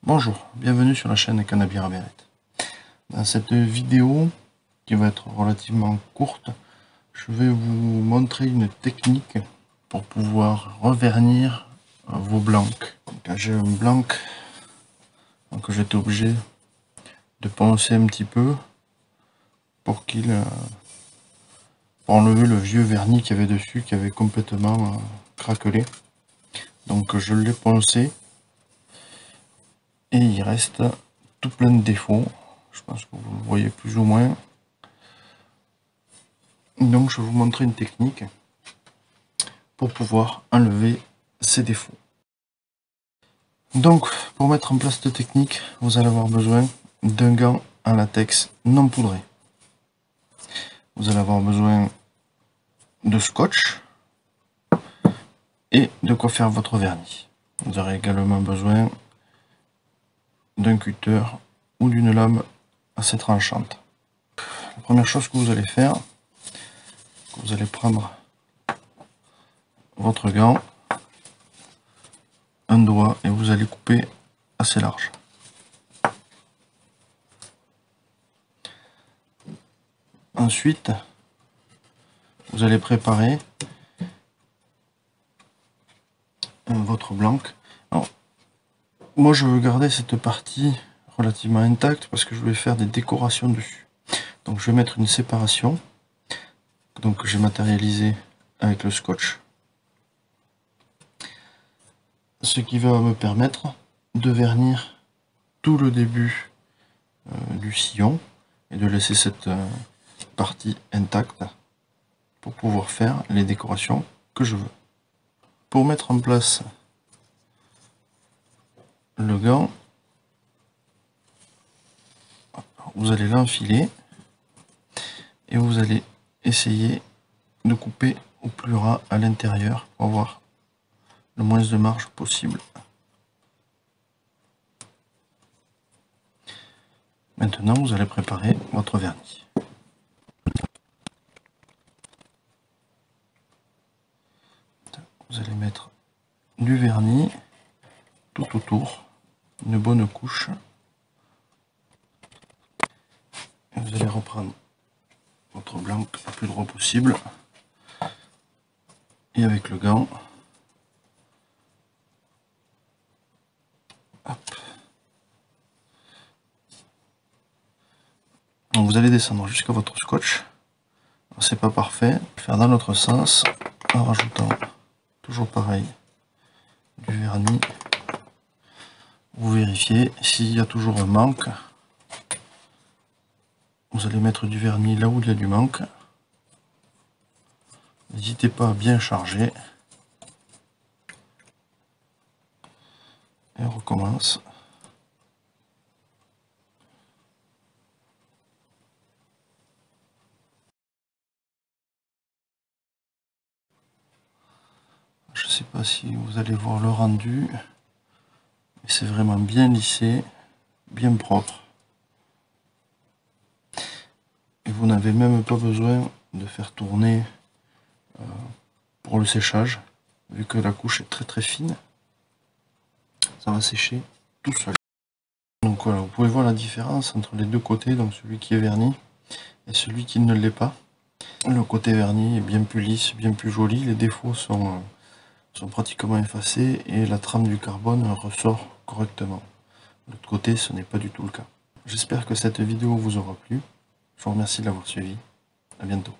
Bonjour, bienvenue sur la chaîne Canabira Bérette. Dans cette vidéo, qui va être relativement courte, je vais vous montrer une technique pour pouvoir revernir vos blancs. Quand j'ai un blanc, donc j'étais obligé de poncer un petit peu pour pour enlever le vieux vernis qu'il y avait dessus, qui avait complètement craquelé. Donc je l'ai poncé. Et il reste tout plein de défauts. Je pense que vous le voyez plus ou moins. Donc je vais vous montrer une technique pour pouvoir enlever ces défauts. Donc pour mettre en place cette technique, vous allez avoir besoin d'un gant en latex non poudré. Vous allez avoir besoin de scotch et de quoi faire votre vernis. Vous aurez également besoin d'un cutter ou d'une lame assez tranchante. La première chose que vous allez faire, vous allez prendre votre gant, un doigt, et vous allez couper assez large. Ensuite, vous allez préparer votre blanc. Alors, moi je veux garder cette partie relativement intacte parce que je vais faire des décorations dessus. Donc je vais mettre une séparation, donc j'ai matérialisé avec le scotch, ce qui va me permettre de vernir tout le début du sillon et de laisser cette partie intacte pour pouvoir faire les décorations que je veux. Pour mettre en place le gant, vous allez l'enfiler et vous allez essayer de couper au plus ras à l'intérieur pour avoir le moins de marge possible. Maintenant, vous allez préparer votre vernis. Vous allez mettre du vernis tout autour, une bonne couche. Et vous allez reprendre votre blanc le plus droit possible. Et avec le gant, hop. Donc vous allez descendre jusqu'à votre scotch. C'est pas parfait. Faire dans l'autre sens en rajoutant toujours pareil du vernis. Vous vérifiez s'il y a toujours un manque. Vous allez mettre du vernis là où il y a du manque. N'hésitez pas à bien charger. Et on recommence. Je ne sais pas si vous allez voir le rendu, mais c'est vraiment bien lissé, bien propre. Et vous n'avez même pas besoin de faire tourner pour le séchage, vu que la couche est très fine. Ça va sécher tout seul. Donc voilà, vous pouvez voir la différence entre les deux côtés, donc celui qui est verni et celui qui ne l'est pas. Le côté verni est bien plus lisse, bien plus joli, les défauts sont pratiquement effacés et la trame du carbone ressort correctement. De l'autre côté, ce n'est pas du tout le cas. J'espère que cette vidéo vous aura plu. Je vous remercie de l'avoir suivi. À bientôt.